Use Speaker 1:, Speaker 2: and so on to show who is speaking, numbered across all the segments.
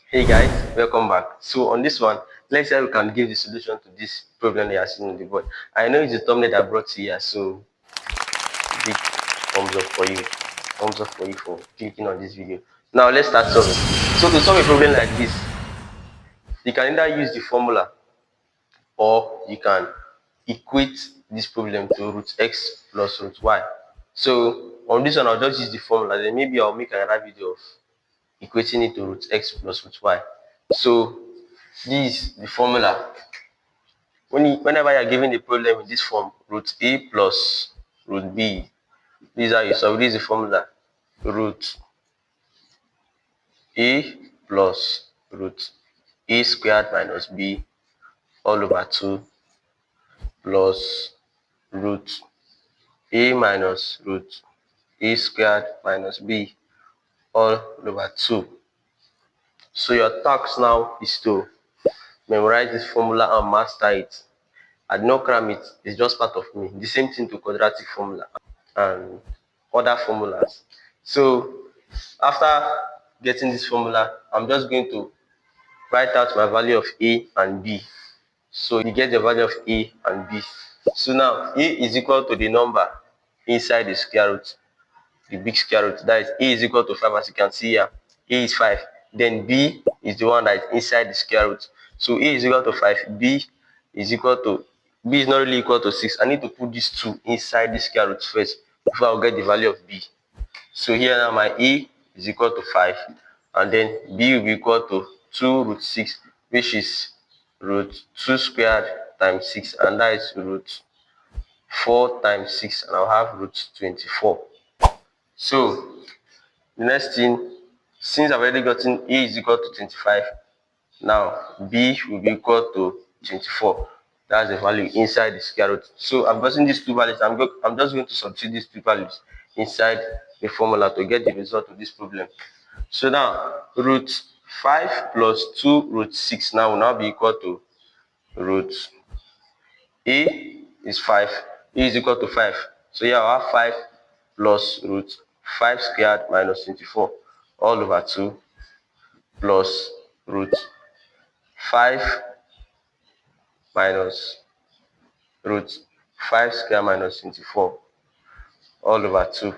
Speaker 1: Hey guys, welcome back. So on this one, let's see how we can give the solution to this problem that you are seeing on the board. I know it's the thumbnail that brought you here, so big thumbs up for you. Thumbs up for you for clicking on this video. Now let's start solving. So to solve a problem like this, you can either use the formula or you can equate this problem to root x plus root y. So on this one, I'll just use the formula. Then maybe I'll make another video of equating it to root x plus root y. So this is the formula. Whenever you're given the problem in this form, root a plus root b, this is how you solve. This is the formula. Root a plus root a squared minus b all over 2 plus root a minus root a squared minus b all over 2. So your task now is to memorize this formula and master it. I did not cram it, it's just part of me. The same thing to quadratic formula and other formulas. So after getting this formula, I'm just going to write out my value of a and b. So you get the value of a and b. So now a is equal to the number inside the square root, the big square root. That is a is equal to 5, as you can see here. A is 5. Then b is the one that is inside the square root. So a is equal to 5, b is equal to, b is not really equal to 6. I need to put these two inside the square root first before I'll get the value of b. So here now my a is equal to 5, and then b will be equal to 2 root 6, which is root 2 squared times 6, and that is root 4 times 6, and I'll have root 24. So the next thing, since I've already gotten a is equal to 25, now b will be equal to 24. That's the value inside the square root. So I've gotten these two values. I'm just going to substitute these two values inside the formula to get the result of this problem. So now root 5 plus 2 root 6 now will now be equal to root a is 5, a is equal to 5. So here I have 5 plus root 5 squared minus 24 all over 2 plus root 5 minus root 5 squared minus 24 all over 2.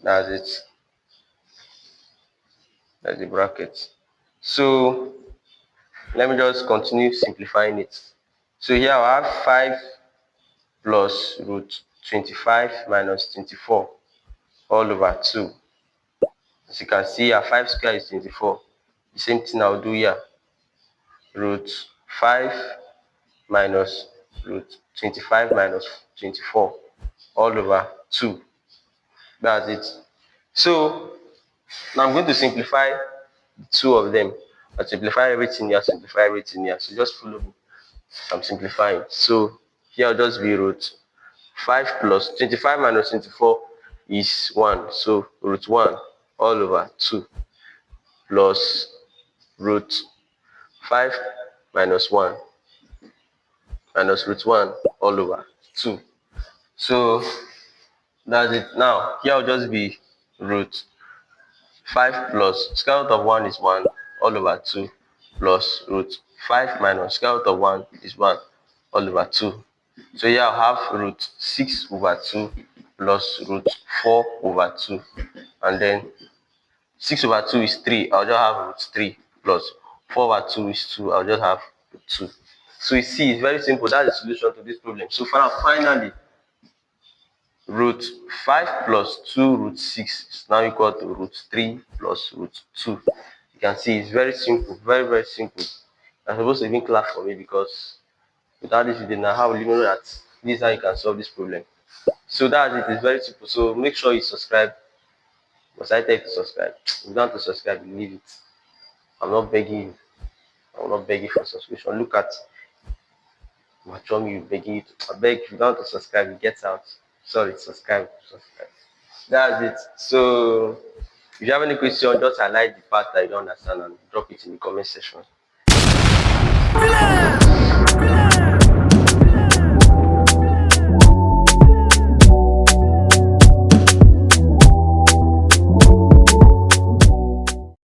Speaker 1: That's it. That's the bracket. So let me just continue simplifying it. So here I have 5 plus root 25 minus 24 all over 2. As you can see here, 5 squared is 24. The same thing I'll do here. Root 5 minus root 25 minus 24 all over 2. That's it. So now I'm going to simplify the two of them. I'll simplify everything here, simplify everything here. So just follow me. I'm simplifying. So here I'll just be root 5 plus 25 minus 24 is 1. So root 1 all over 2 plus root 5 minus 1 minus root 1 all over 2. So that's it. Now here I'll just be root 5 plus square root of 1 is 1 all over 2 plus root 5 minus square root of 1 is 1 all over 2. So here I'll have root 6 over 2 plus root 4 over 2, and then 6 over 2 is 3. I'll just have root 3 plus 4 over 2 is 2. I'll just have root 2. So you see, it's very simple. That's the solution to this problem. So finally, root 5 plus 2 root 6 is now equal to root 3 plus root 2. You can see it's very simple, very, very simple. I'm supposed to even clap for me, because without this video now, how will you know that this is how you can solve this problem? So that's it. It's very simple. So make sure you subscribe. Must I tell you to subscribe? If you don't want to subscribe, you leave it. I'm not begging you. I'm not begging for subscription. Look at mature me begging you to. I beg, if you don't want to subscribe, you get out. Sorry, subscribe. That's it. So if you have any question, just highlight the part that you don't understand and drop it in the comment section.